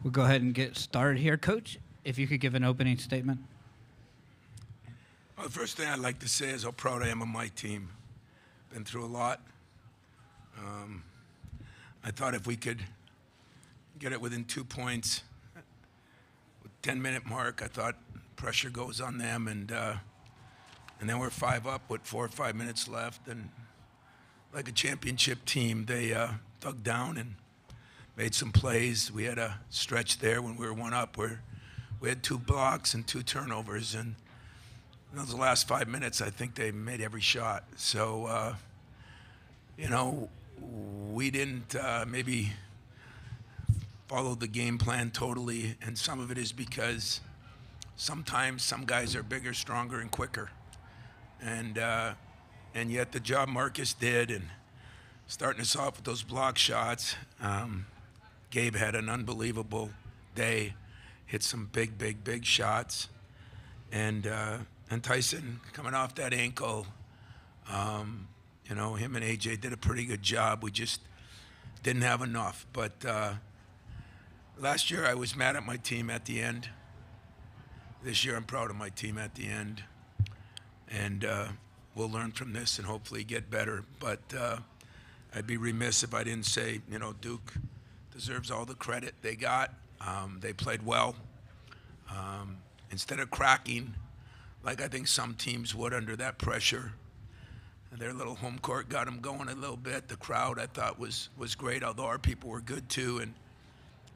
We'll go ahead and get started here. Coach, if you could give an opening statement. Well, the first thing I'd like to say is how proud I am of my team. Been through a lot. I thought if we could get it within 2 points, with 10-minute mark, I thought pressure goes on them, and then we're 5 up with 4 or 5 minutes left, and like a championship team, they dug down and made some plays. We had a stretch there when we were 1 up where we had 2 blocks and 2 turnovers, and in those last 5 minutes, I think they made every shot. So, we didn't maybe follow the game plan totally, and some of it is because sometimes some guys are bigger, stronger, and quicker. And yet the job Marcus did, and starting us off with those block shots, Gabe had an unbelievable day, hit some big shots, and Tyson coming off that ankle, him and AJ did a pretty good job. We just didn't have enough. But last year I was mad at my team at the end. This year I'm proud of my team at the end. And we'll learn from this and hopefully get better. But I'd be remiss if I didn't say, Duke deserves all the credit they got. They played well. Instead of cracking, like I think some teams would under that pressure, their little home court got them going a little bit. The crowd, I thought, was great, although our people were good too,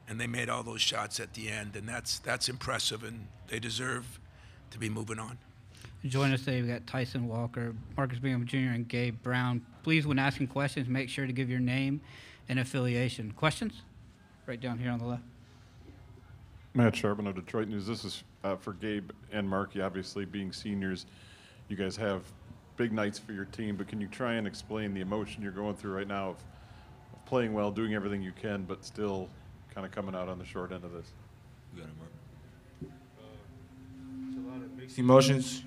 and they made all those shots at the end, and that's impressive, and they deserve to be moving on. Join us today. We've got Tyson Walker, Marcus Bingham Jr., and Gabe Brown. Please, when asking questions, make sure to give your name and affiliation. Questions? Right down here on the left. Matt Sharpen of Detroit News. This is for Gabe and Marky. Obviously, being seniors, you guys have big nights for your team, but can you try and explain the emotion you're going through right now of playing well, doing everything you can, but still kind of coming out on the short end of this? You got it, Mark. It's a lot of mixed emotions.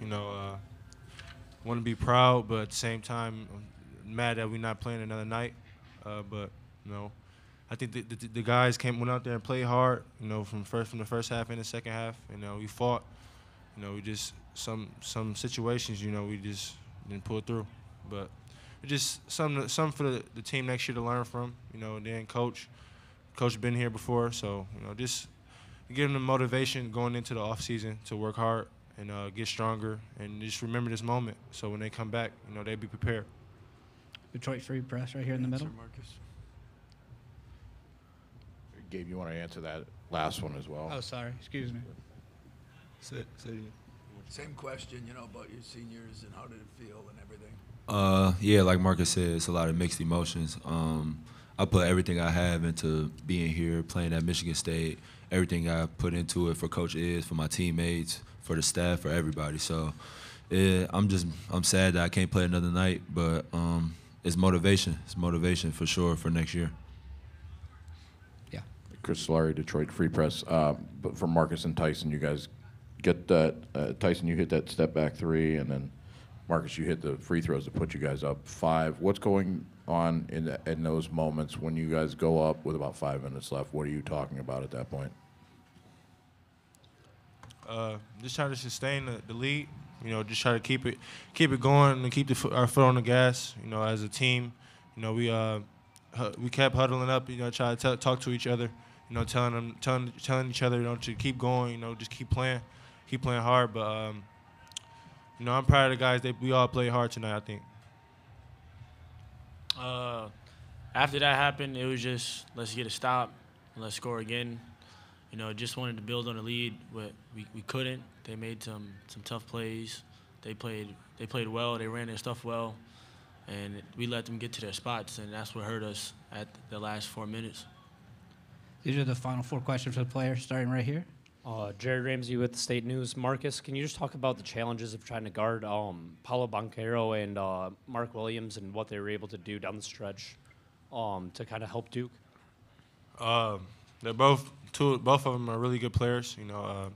Want to be proud, but at the same time, I'm mad that we're not playing another night. But I think the guys went out there and played hard. From the first half and the second half. We fought. We just some situations. We just didn't pull through. But it's just something for the team next year to learn from. Then coach been here before, so just give them the motivation going into the off season to work hard and get stronger and just remember this moment. So when they come back, they be prepared. Detroit Free Press right here in the middle. Marcus. Gabe, you want to answer that last one as well? Oh, sorry. Excuse me. Say it again. Same question, about your seniors and how did it feel and everything. Yeah, like Marcus said, it's a lot of mixed emotions. I put everything I have into being here, playing at Michigan State. Everything I put into it for Coach Iz, for my teammates, for the staff, for everybody. So, I'm sad that I can't play another night, but it's motivation. It's motivation for sure for next year. Yeah. Chris Solari, Detroit Free Press. But for Marcus and Tyson, you guys get that. Tyson, you hit that step back 3, and then Marcus, you hit the free throws to put you guys up 5. What's going on in those moments when you guys go up with about 5 minutes left? What are you talking about at that point? Just trying to sustain the lead. Just try to keep it going and keep our foot on the gas. As a team, we kept huddling up. Try to talk to each other. Telling each other, to keep going. Just keep playing hard. But I'm proud of the guys. We all played hard tonight, I think. After that happened, it was just let's get a stop, and let's score again. Just wanted to build on the lead, but we couldn't. They made some tough plays. They played well. They ran their stuff well, and we let them get to their spots, and that's what hurt us at the last 4 minutes. These are the final 4 questions for the players, starting right here. Jared Ramsey with the State News. Marcus, can you just talk about the challenges of trying to guard Paulo Banchero and Mark Williams and what they were able to do down the stretch to kind of help Duke? They're both of them are really good players. I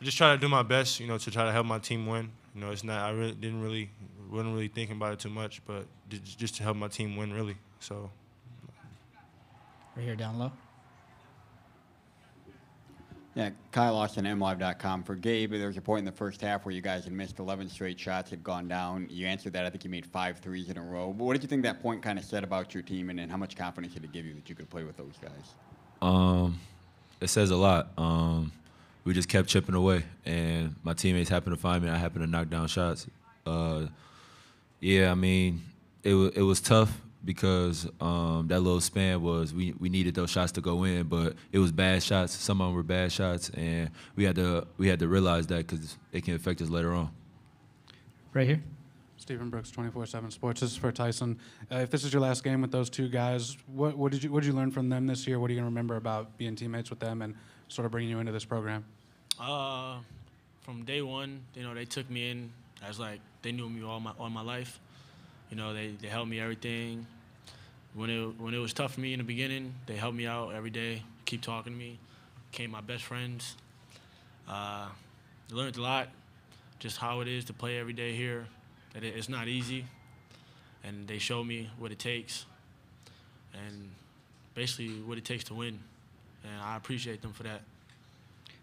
just try to do my best, to try to help my team win. It's not. I really wasn't really thinking about it too much, but just to help my team win, really. So. Right here down low. Yeah, Kyle Austin, MLive.com. For Gabe, there was a point in the first half where you guys had missed 11 straight shots, had gone down. You answered that. I think you made 5 threes in a row. But what did you think that point kind of said about your team, and how much confidence did it give you that you could play with those guys? It says a lot. We just kept chipping away, and my teammates happened to find me. I happened to knock down shots. Yeah, I mean, it was tough because that little span was we needed those shots to go in, but it was bad shots. Some of them were bad shots, and we had to realize that because it can affect us later on. Right here. Stephen Brooks, 24/7 Sports. This is for Tyson. If this is your last game with those two guys, what did you learn from them this year? What are you going to remember about being teammates with them and sort of bringing you into this program? From day one, they took me in as like they knew me all my life. They helped me everything. When it was tough for me in the beginning, they helped me out every day, keep talking to me, became my best friends. Learned a lot, just how it is to play every day here, that it's not easy, and they showed me what it takes, and basically what it takes to win, and I appreciate them for that.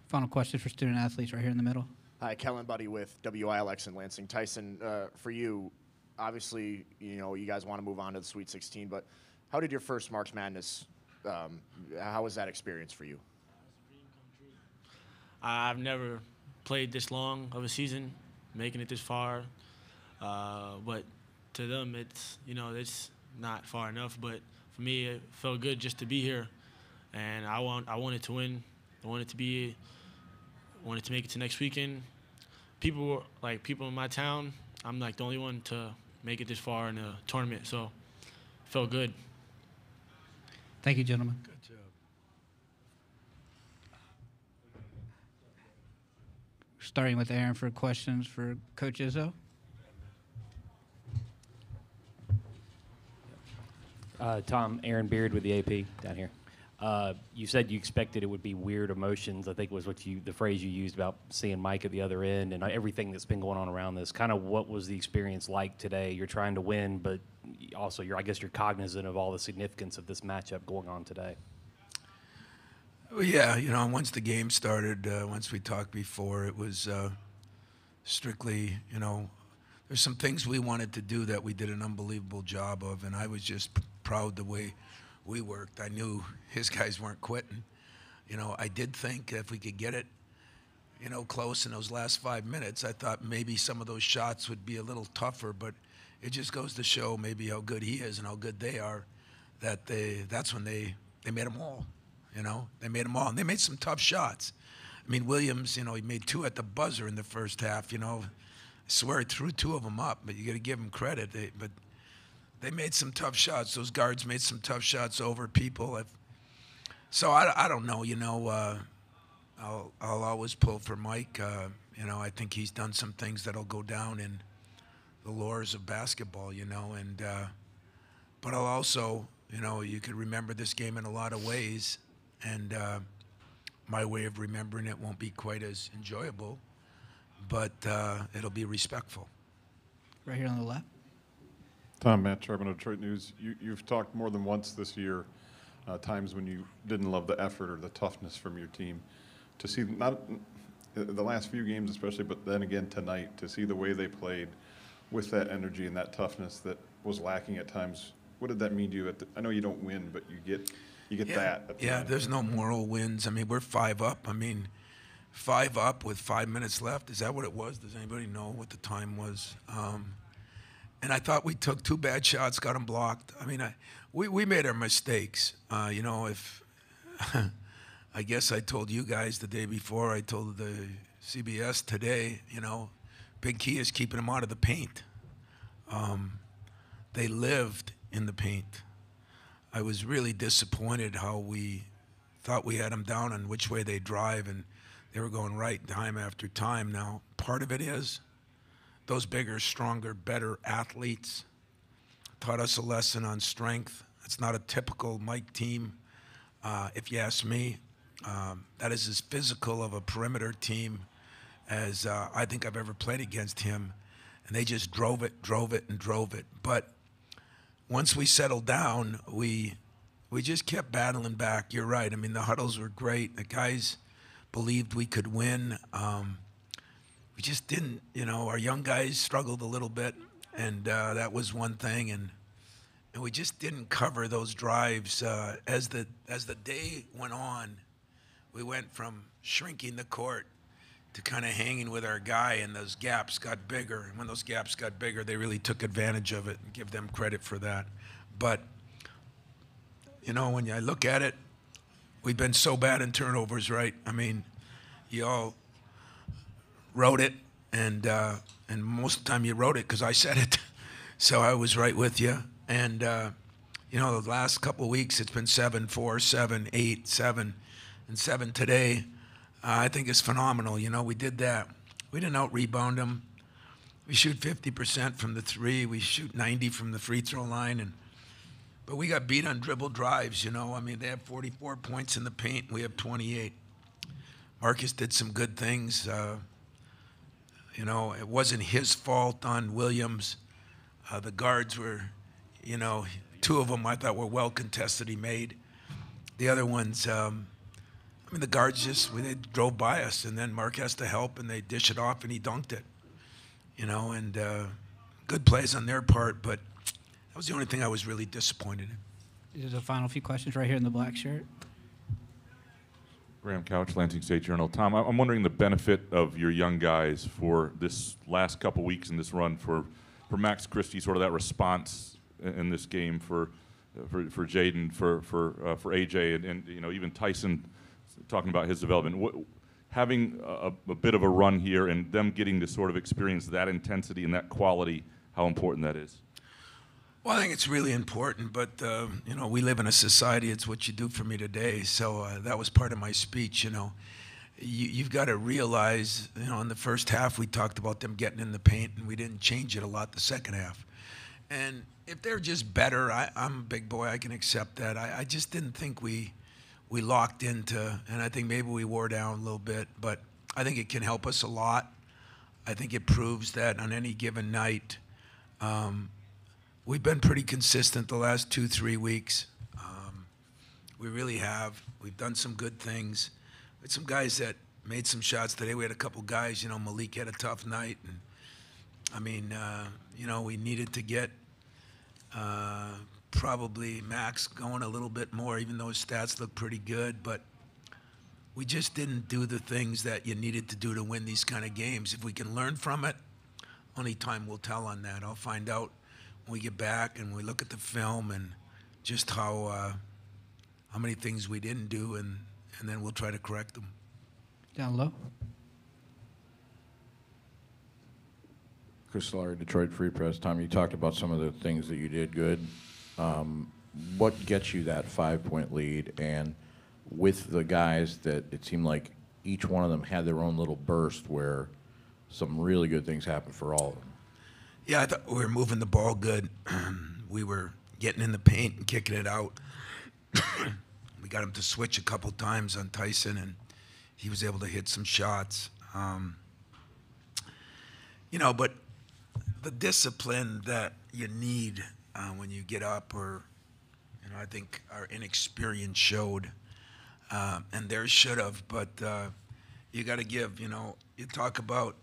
Final question for student athletes right here in the middle. Hi, Kellen Buddy with WILX in Lansing. Tyson, for you, obviously, you guys want to move on to the Sweet 16, but how did your first March Madness, how was that experience for you? I've never played this long of a season, making it this far, but to them, it's not far enough. But for me, it felt good just to be here, and I wanted to win. I wanted to make it to next weekend. People in my town, I'm like the only one to make it this far in the tournament, so it felt good. Thank you, gentlemen. Good job. Starting with Aaron for questions for Coach Izzo. Tom, Aaron Beard with the AP down here. You said you expected it would be weird emotions, I think was the phrase you used about seeing Mike at the other end and everything that's been going on around this. Kind of what was the experience like today? You're trying to win, but also you're cognizant of all the significance of this matchup going on today. Well, yeah, once the game started, once we talked before, it was strictly, there's some things we wanted to do that we did an unbelievable job of, and I was just proud the way we worked. I knew his guys weren't quitting. I did think if we could get it, close in those last 5 minutes, I thought maybe some of those shots would be a little tougher, but it just goes to show maybe how good he is and how good they are, that's when they made them all. They made them all, and they made some tough shots. I mean, Williams, he made 2 at the buzzer in the first half. I swear he threw 2 of them up, but you got to give him credit. But they made some tough shots. Those guards made some tough shots over people. So I don't know. I'll always pull for Mike. I think he's done some things that'll go down in the lores of basketball. And but I'll also, you could remember this game in a lot of ways, and my way of remembering it won't be quite as enjoyable, but it'll be respectful. Right here on the left. Tom, Matt Charbonneau, Detroit News. You've talked more than once this year, times when you didn't love the effort or the toughness from your team. To see not the last few games especially, but then again tonight, to see the way they played with that energy and that toughness that was lacking at times, what did that mean to you? I know you don't win, but you get that. At the end. There's no moral wins. I mean, we're 5 up. 5 up with 5 minutes left. Is that what it was? Does anybody know what the time was? And I thought we took 2 bad shots, got them blocked. We made our mistakes. If I guess I told you guys the day before, I told the CBS today, big key is keeping them out of the paint. They lived in the paint. I was really disappointed how we thought we had them down on which way they drive, and they were going right time after time. Now, part of it is those bigger, stronger, better athletes taught us a lesson on strength. It's not a typical Mike team, if you ask me. That is as physical of a perimeter team as I think I've ever played against him. And they just drove it. But once we settled down, we just kept battling back. You're right. The huddles were great. The guys believed we could win. We just didn't, our young guys struggled a little bit, and that was one thing, and we just didn't cover those drives. As the day went on, we went from shrinking the court to kind of hanging with our guy, and those gaps got bigger. And when those gaps got bigger, they really took advantage of it, and give them credit for that. But, when I look at it, we've been so bad in turnovers, right? I mean, you all wrote it, and most of the time you wrote it because I said it. So I was right with you. And, the last couple of weeks, it's been 7-4, 7-8, 7, and 7 today. I think it's phenomenal. We did that. We didn't out-rebound them. We shoot 50% from the three. We shoot 90 from the free throw line. But we got beat on dribble drives, I mean, they have 44 points in the paint. We have 28. Marcus did some good things. It wasn't his fault on Williams. The guards were, two of them I thought were well contested. He made. The other ones, the guards they drove by us, and then Mark has to help, and they dish it off, and he dunked it. And good plays on their part, but that was the only thing I was really disappointed in. There's a final few questions right here in the black shirt. Graham Couch, Lansing State Journal. Tom, I'm wondering the benefit of your young guys for this last couple weeks in this run for Max Christie, sort of that response in this game for Jaden, for AJ, and even Tyson, talking about his development. Having a bit of a run here and them getting to sort of experience that intensity and that quality, how important that is. Well, I think it's really important, but, we live in a society, it's what you do for me today, so that was part of my speech, You've got to realize, in the first half we talked about them getting in the paint, and we didn't change it a lot the second half. And if they're just better, I'm a big boy, I can accept that. I just didn't think we locked into, and I think maybe we wore down a little bit, but I think it can help us a lot. I think it proves that on any given night, we've been pretty consistent the last 2-3 weeks. We really have. We've done some good things. We had some guys that made some shots today. We had a couple guys, Malik had a tough night. And, we needed to get probably Max going a little bit more, even though his stats look pretty good. But we just didn't do the things that you needed to do to win these kind of games. If we can learn from it, only time will tell on that. I'll find out when we get back and we look at the film and just how many things we didn't do, and then we'll try to correct them. Down low. Chris Solari, Detroit Free Press. Tom, you talked about some of the things that you did good. What gets you that 5-point lead? And with the guys that it seemed like each one of them had their own little burst where some really good things happened for all of them. Yeah, I thought we were moving the ball good. We were getting in the paint and kicking it out. We got him to switch a couple times on Tyson, and he was able to hit some shots. But the discipline that you need when you get up, or I think our inexperience showed, and theirs should have. But you got to give. You talk about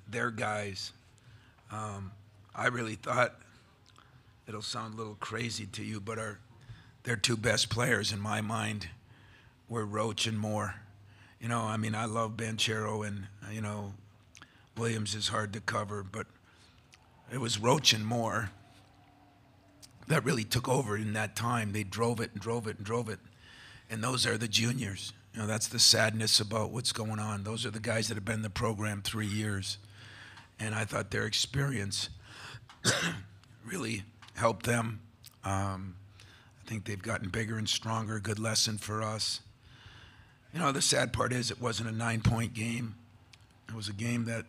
their guys. I really thought, it'll sound a little crazy to you, but their two best players in my mind were Roach and Moore. I love Banchero, and Williams is hard to cover, but it was Roach and Moore that really took over in that time. They drove it and drove it and drove it. And those are the juniors. That's the sadness about what's going on. Those are the guys that have been in the program 3 years. And I thought their experience really helped them. I think they've gotten bigger and stronger. Good lesson for us. The sad part is it wasn't a 9-point game. It was a game that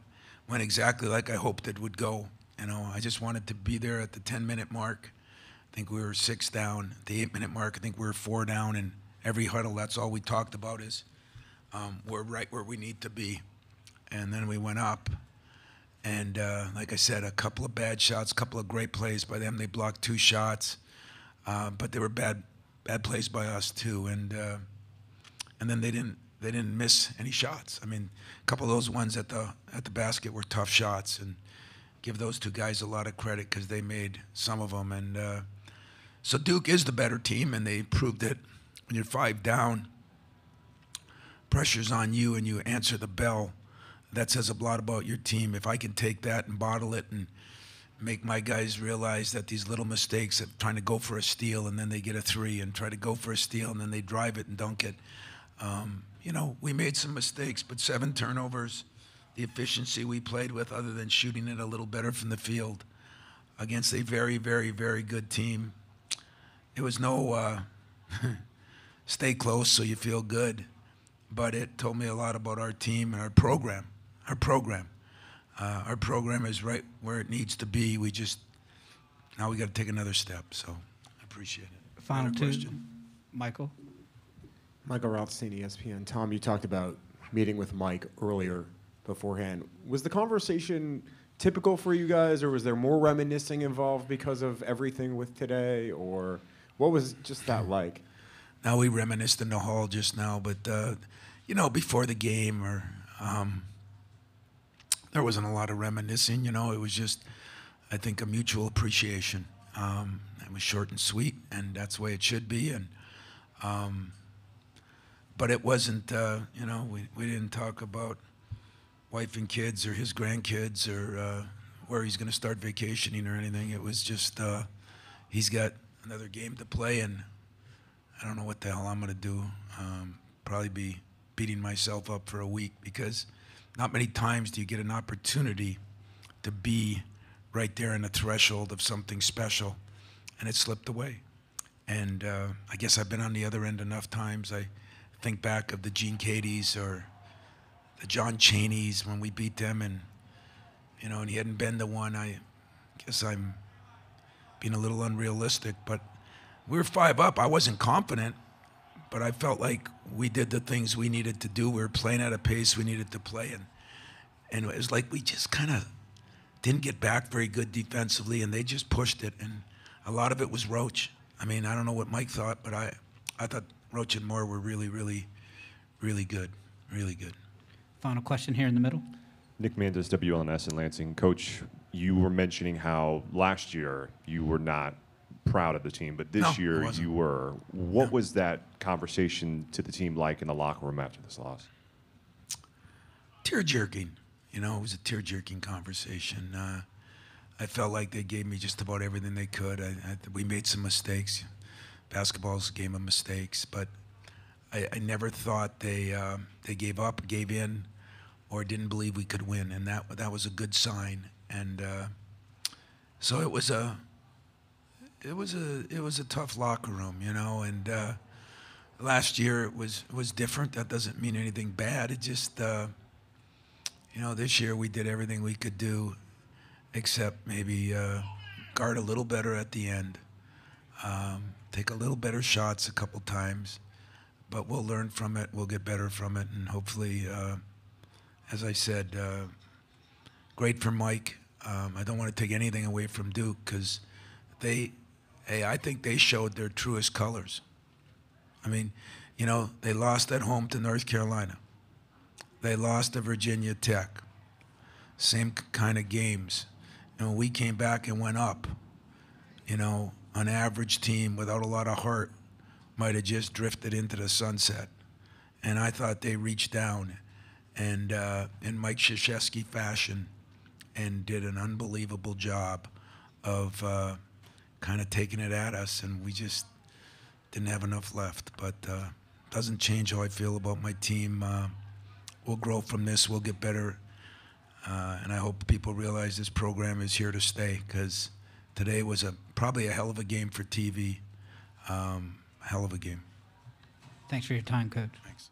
went exactly like I hoped it would go. I just wanted to be there at the 10-minute mark. I think we were 6 down. At the 8-minute mark, I think we were 4 down. And every huddle, that's all we talked about is we're right where we need to be. And then we went up. And like I said, a couple of bad shots, a couple of great plays by them. They blocked 2 shots. But they were bad plays by us, too. And then they didn't they didn't miss any shots. I mean, a couple of those ones at the basket were tough shots, and give those two guys a lot of credit because they made some of them. And so Duke is the better team, and they proved it. When you're 5 down, pressure's on you, and you answer the bell. That says a lot about your team. If I can take that and bottle it and make my guys realize that these little mistakes of trying to go for a steal and then they get a 3 and try to go for a steal and then they drive it and dunk it. You know, we made some mistakes, but 7 turnovers, the efficiency we played with other than shooting it a little better from the field against a very, very, very good team. It was no stay close so you feel good, but it told me a lot about our team and our program. Our program is right where it needs to be. Now we got to take another step. So I appreciate it. Final two, question. Michael. Michael Rothstein, ESPN. Tom, you talked about meeting with Mike earlier beforehand. Was the conversation typical for you guys, or was there more reminiscing involved because of everything with today, or what was just that like? Now we reminisced in the hall just now, but you know, before the game, or there wasn't a lot of reminiscing. You know, it was just, I think, a mutual appreciation. It was short and sweet, and that's the way it should be. And but it wasn't, you know, we didn't talk about wife and kids or his grandkids or where he's going to start vacationing or anything. It was just he's got another game to play, and I don't know what the hell I'm going to do. Probably be beating myself up for a week, because not many times do you get an opportunity to be right there in the threshold of something special, and it slipped away. And I guess I've been on the other end enough times. I think back of the Gene Cadeys or the John Cheneys when we beat them, and you know, and he hadn't been the one. I guess I'm being a little unrealistic, but we were 5 up. I wasn't confident, but I felt like we did the things we needed to do. We were playing at a pace we needed to play, and it was like we just kind of didn't get back very good defensively, and they just pushed it, and a lot of it was Roach. I mean, I don't know what Mike thought, but I thought Roach and Moore were really, really, really good, really good. Final question here in the middle. Nick Mandis, WLNS in Lansing. Coach, you were mentioning how last year you were not proud of the team, but this year you were. What was that conversation to the team like in the locker room after this loss? Tear-jerking. You know, it was a tear-jerking conversation. I felt like they gave me just about everything they could. We made some mistakes. Basketball's a game of mistakes, but I never thought they gave up, gave in, or didn't believe we could win, and that was a good sign. And so it was a tough locker room, you know. And last year it was different. That doesn't mean anything bad. It just you know, this year we did everything we could do, except maybe guard a little better at the end, take a little better shots a couple times. But we'll learn from it. We'll get better from it, and hopefully, as I said, great for Mike. I don't want to take anything away from Duke, because I think they showed their truest colors. I mean, you know, they lost at home to North Carolina. They lost to Virginia Tech. Same kind of games. And when we came back and went up, you know, an average team without a lot of heart might have just drifted into the sunset. And I thought they reached down and in Mike Krzyzewski fashion and did an unbelievable job of kind of taking it at us, and we just didn't have enough left. But doesn't change how I feel about my team. We'll grow from this. We'll get better. And I hope people realize this program is here to stay, because today was probably a hell of a game for TV. Hell of a game. Thanks for your time, Coach. Thanks.